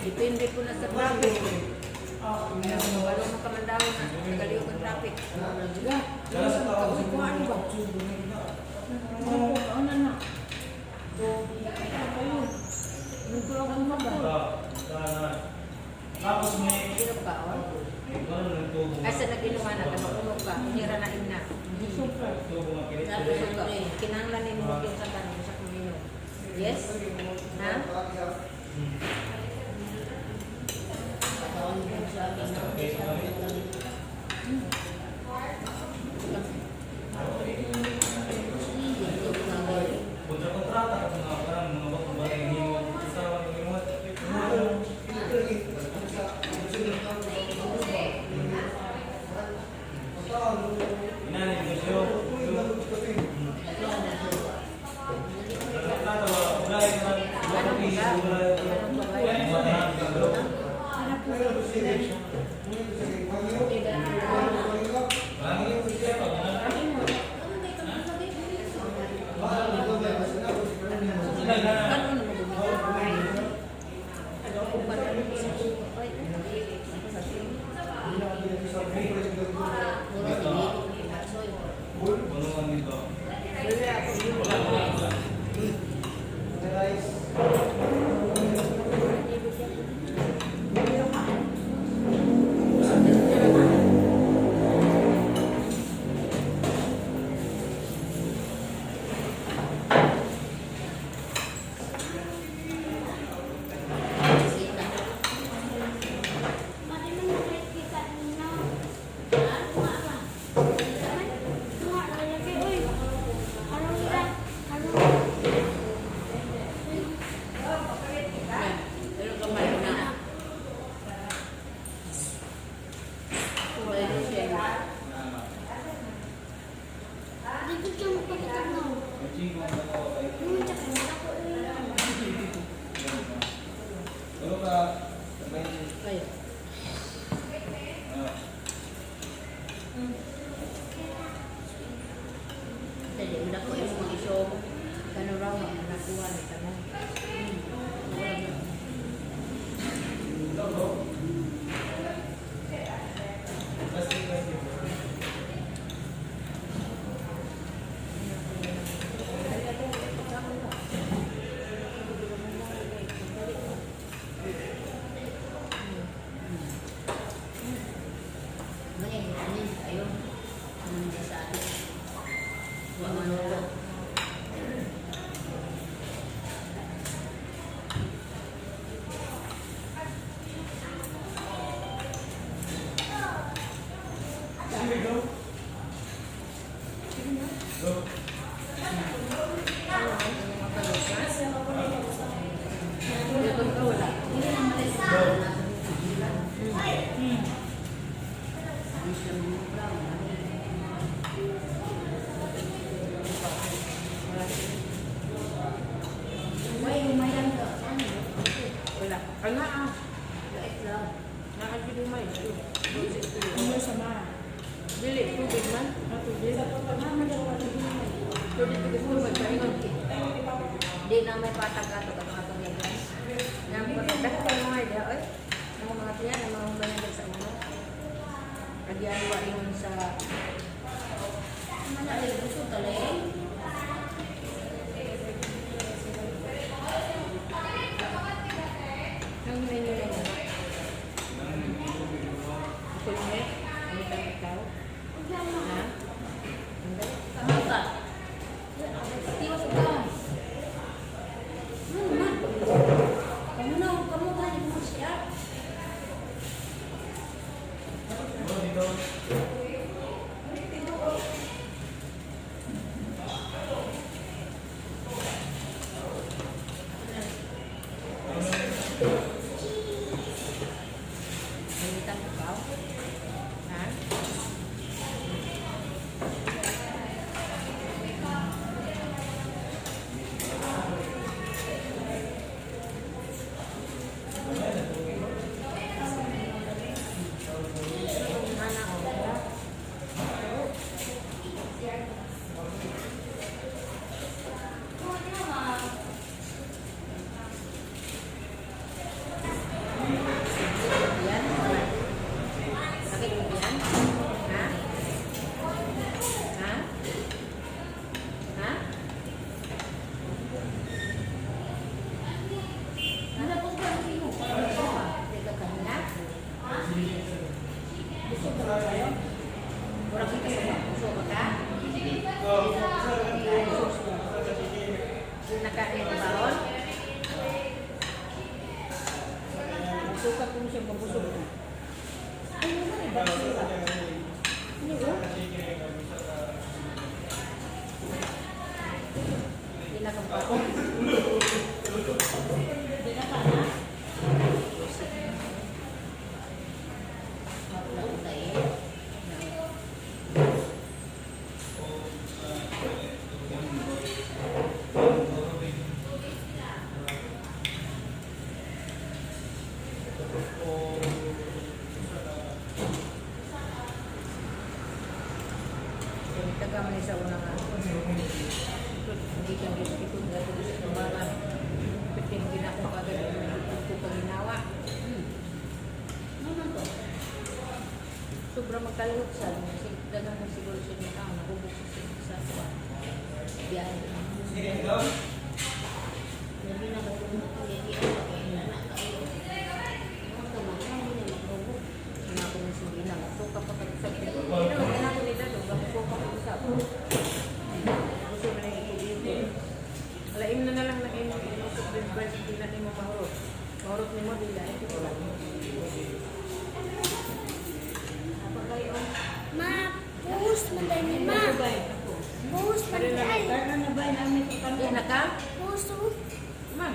Depende Nalipay po na sa traffic. Walang makamandawin na. Nagaliw ng traffic. Kung ano ba? Ano na? Nagkulong mo ba? Tapos may... Inom ka, o? Ay, sa nag-inuman na, unog ka. Hinira na ina. Kinanglanin mo yung sa tanong sa kuminom. Yes? Ha? Di na may patag-atog at mga yan. Dahil kayo mga idea, ay, ang mga tiyan, ang mga humanagad sa ulo. Nagyawa yun sa... Manali, gusto talay. Ang menu na yun. Gusto mo eh? Ano ka ikaw? Ha? Ano ka? Tiwas ka. Suka ko siya mabusog na. Ano na rin ba suka? Ano ba? Pinakang pa ko. Hindi na pa na. Taga man sa una nga. Hindi ka ikot nga ito sa tumaran. Pitin ginako kagad ko paginawa. Ano to? Sobra magkalihok sa dagang mo siguro siya ng tao. Nahubog sa suwan. Biyahe. Hindi na matulog ko. Hindi ako kain na nakayo. Ano to? Ano na magrobog? Sinako mo si Bina. Ito ka pa kag-usap. Hindi naman ginako nila doon. Bakit ko pa kag-usap? Gusto mo na ikot-ikot. Laim na lang na kayo mag-inusok din ba hindi natin mo mahurot. Mahurot ni mo, dila. Ito ko lang. Apa kayo? Ma, puhus man tayo ni Ma. Puhus man tayo. Karena na ba namin ito Hindi na ka? Puhus to. Man.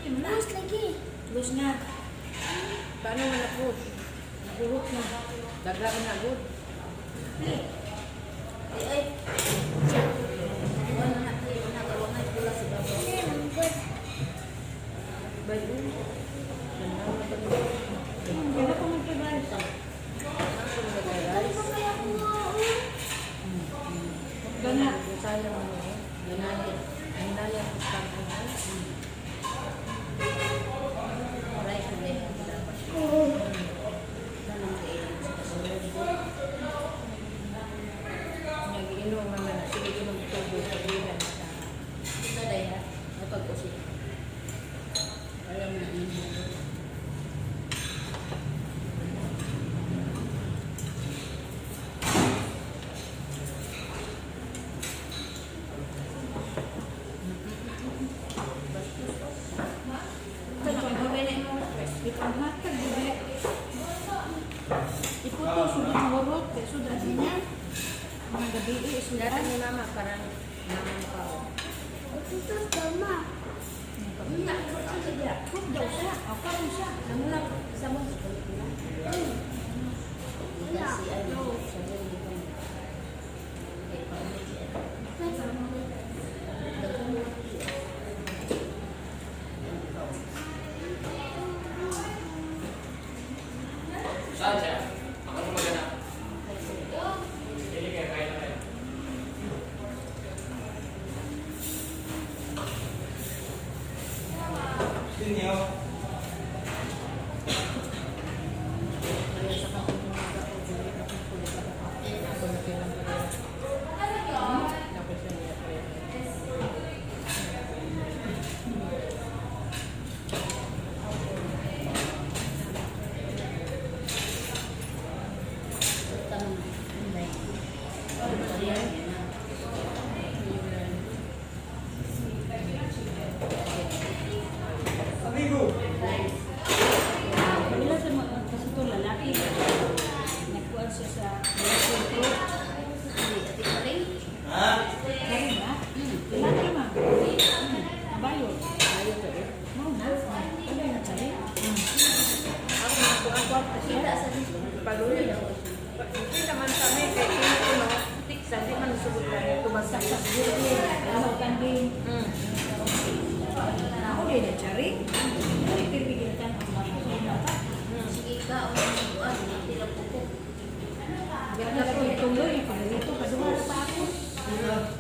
Puhus lagi. Bus na. Paano man na-push? Nagurot na. Dagla ka na good. Ay. Wala na tayo. Nakawangay pula sa baba. Hindi, man good. By the way, Kaya ko magpagay. Ano ba kaya ko? Gana. sayang mo eh. Ganyan. Ang nalya ang stand mo. Right to left. Oo. Ganang kailan sa kasunod. Nag-iinom naman na. Sige, inom tubo. Pag-ilan sa Ito dahil ha. Napag-usip. Alam na niyo. Iputo sudah mahurot kaya sudah niya. Mga gabi sudah. Datan ni mama, parang naman pa. Ito to, Ma. Kung daw siya, ako rin siya. Namulang sa mo. Kasi ano, sa hindi ko. Eh, paano siya? Saja, ako na magana. Hindi kaya kaya na kayo. Sinyo. Kaya sa kapatid mo sa ako, dili na kung kulit ako. Ako na kailang pala. Ako siya niya pala. Tanong, hindi. Amigo. Kanila sa mga kasi ito lalaki. Nagkuhan siya sa sentro. Ati pa rin. Ha? Kaya ba? Lalaki ma. Abayo. Ayaw ka rin. Mau na. Ano yung tsari? Ako na ako ang kwarta siya. Paluya daw. Hindi naman kami kay Kino, tiksa, di man subot ka rin. Tumasak sa Saksak ano kambing. Ako din na tsari. Pipigil ka ng mga sunata. Sige ka, o ano, tila pupo. Yan na po ituloy. Pagdito, kaduha pa ako.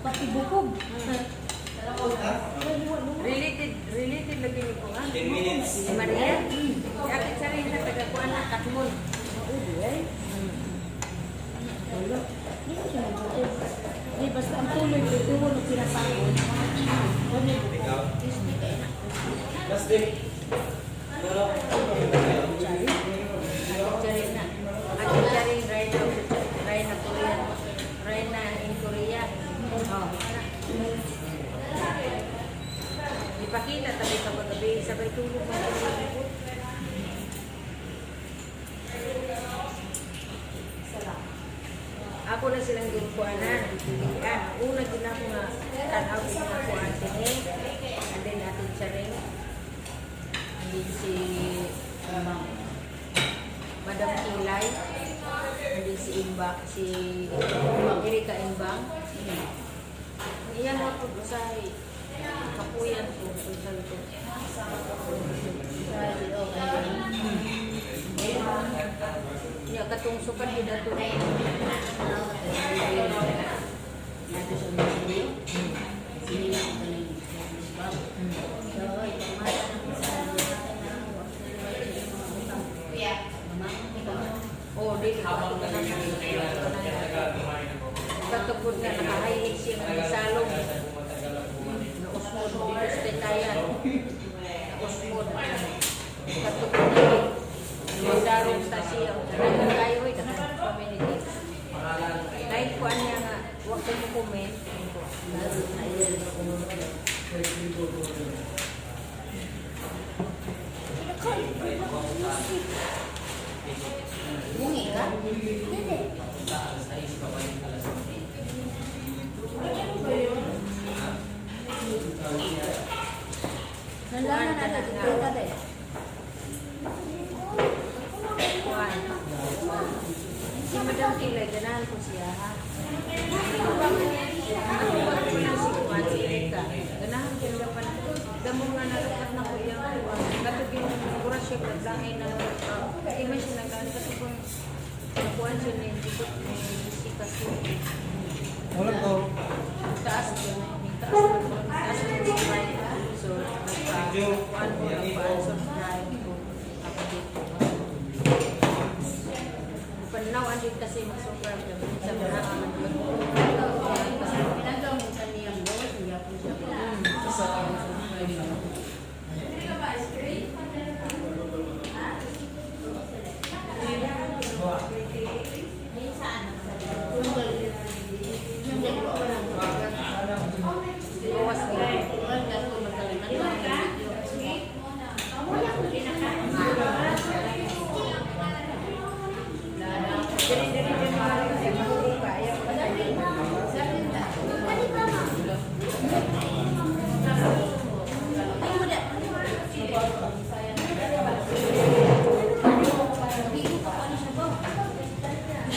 Pati bukog. Related lagi ni ko. 10 minutes. Si Maria. Yakit sa rin na tagakuan na katmon. Maudo eh. Wala. Hindi ko siya nagbutin. Di basta ang tuloy ko ito mo nung pinapakon. Ano yung Ikaw. Disney kayo na. Last day. Pero, tsari? Charin na. At charin Ray na Korean. Ray na in Korea. Oh. Ipakita tabi ka magabi. Sabay tulog mo. ako na silang ginkuanan, pilihan. Una din ako nga, tanaw din nga kuan sini. And then natin siya rin. And then si Madam Kilay. And then si Imba, si Erika Imbang. Iyan mo po sa kapuyan po. Sa ko. Ya katong sukan di dato. Oh, di katubod nga nakahayin siya ng salong. Nausmod dito sa detayan. Nausmod. Katubod na magdarong sa siya. Naging kayo ay katubod community. Dahil ko niya nga, huwag ko mo comment. Bungi ka? Dede. Nalaman na natin kita din. Si Madam Kilay, ganahan ko siya ha. Ako ba ko lang si Juan, si Erika. Ganahan ko lang pa na. Damo nga nalakat na ko yung katog yung sigura siya paglahay na hindi man siya nagaan kasi kung nakuhan siya na hindi ko si kasi Wala ko. taas ko na taas ko yung right. So nagpa-kuhan ko nagpa-subscribe ko ako dito. Panaw andin kasi mag-subscribe kami sa mga Pinagaw mo kaniyang boss, hindi ako siya. bawas nila.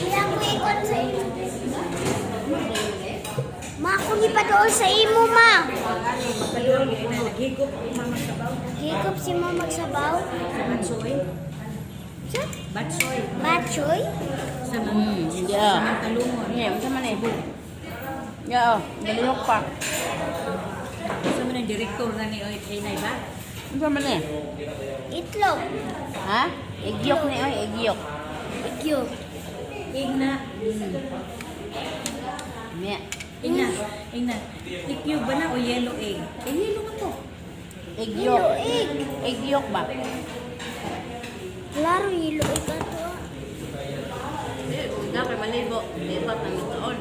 Kaya ko ikot sa imo. Ma, ako ni pa doon sa imo, ma. Naghigop si mo magsabaw. Batsoy. Sa? Batsoy. Batchoy? Sa Yeah. talungon. Yeah, sa man eh. Yeah, galihok pa. Sa mga director na ni Inay ba? Sa man eh. Itlog. Ha? Igyok ni oy, igyok. Igyo. Igna. Mia. Igna. Igna. Ikyo ba na o yellow egg? Eh, yellow na to. Igyok. Yellow egg. Igyok ba? Klaro, yellow egg ka to. Dapat malibo. Libat ng itoon.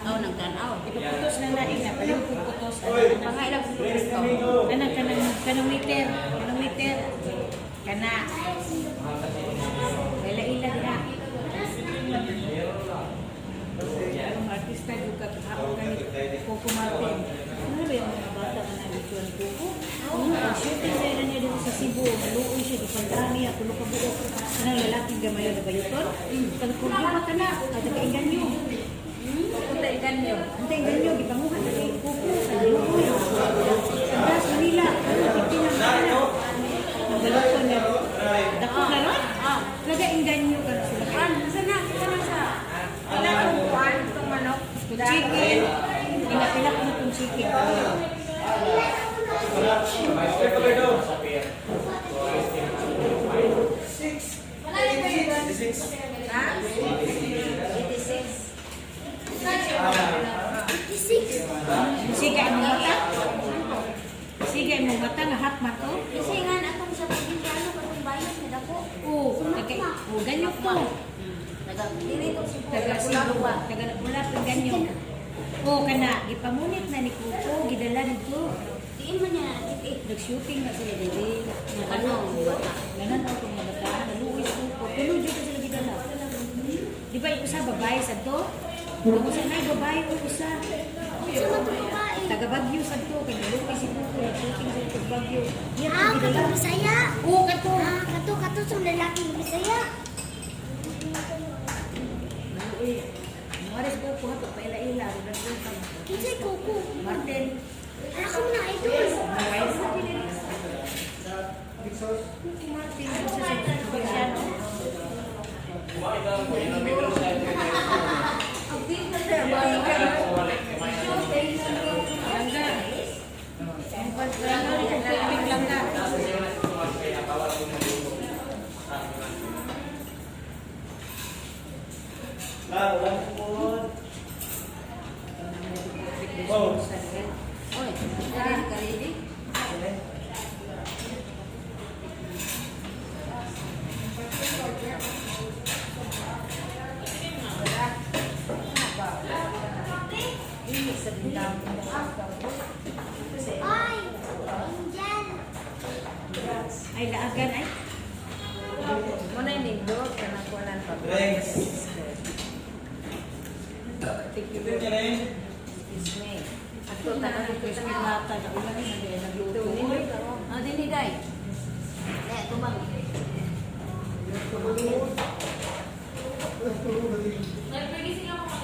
Aw, nagtanaw. Ipaputos na na Igna. Paling puputos. Pangailang sa ito. Kanang meter. Kanang meter. Kana. Ila-ila na. Ang artista juga kahapon ganit Coco Martin. Ano ba yung mga bata na nabituan ni Coco? Shooting na niya dito sa Cebu. Naluoy siya di pandami at tulog ka buo. Kanang lalaking gamayo na bayuton. Pagkurdo ba ka na? At nakainganyo. Punta inganyo. Punta inganyo. Gipanguhan na kay Coco. Naluoy. Adas Manila. Pagpinang ka na. Nagaluton niya. Dako na ron? Laga inganyo ka na sila. Sana sa kuan itong manok. Chicken. Pila ko na itong chicken. Ha? 86. Siga ang mata? Siga ang mata nga hot mato? Kasi nga atong sa pagkintano, katong bayan na dako. Oo, ganyo to. Taga Cebu ba? Taga Napulat ang ganyo. Oo, kana. Gipamunit na ni Kuko. Gidala nito. Tiin man niya nakikita. Nag-shooting na sila dili. Ano? Ganan ako itong mga bata. Naluwis ko. Tulo dito sila gidala. Di ba yung usa babae sa to? Ako sa nay babae ko usa. Sa mga babae. Taga Bagyo sa to, kay dalo kasi po ko shooting sa to Bagyo. Iya Ah, to gidala. kato Bisaya. Oo kato. Ah, kato sa lalaki ng Bisaya. Maris ko po hato pa ila-ila ro na ko. Kinsay Coco. Martin. Anak ko na idol. Martin sa Bagyano. Ay, Indian. Ay laagan ay. Muna yung nindot, kanakunan pa. Rex. Thank you Ito very niya much. rin. Excuse me. Ako Ito na tanong ako ko sa sa lata na ulan na din nagluto. Ito, nindot ako. Ah, dili day. Eh, tumang.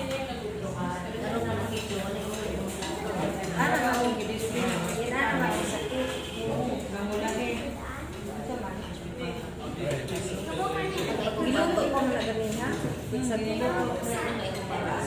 Ano na makito wala yung Ano na ako gidisplay? Yan na naman yung sakit. Mamulahin. Iluto ko muna ganin ha. Sa niluto. Anday ka ka.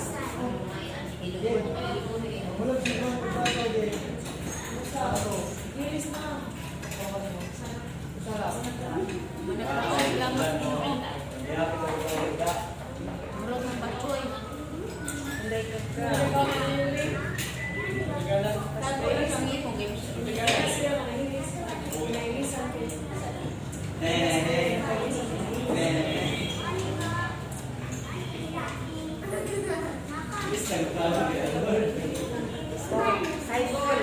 Saibol.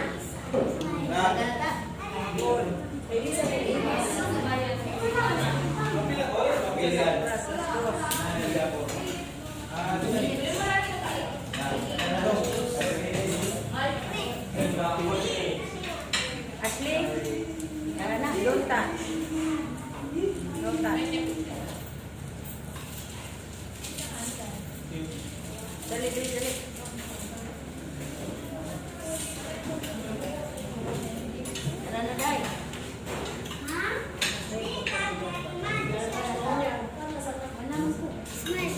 Ashley, tara na, lunta. Lunta. Dali, dali, dali. Ano na day? Smile.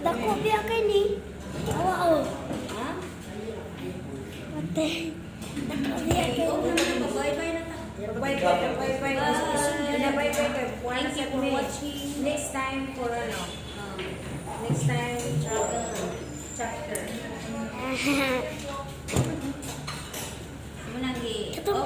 Dako biya kay ni. Awa o. Ha? Ate. Dako biya kay ni. Bye-bye na ta. Bye-bye, bye-bye. Bye-bye, bye-bye. Thank you for watching. Next time for ano? Next time, chapter. Munang gi. Katong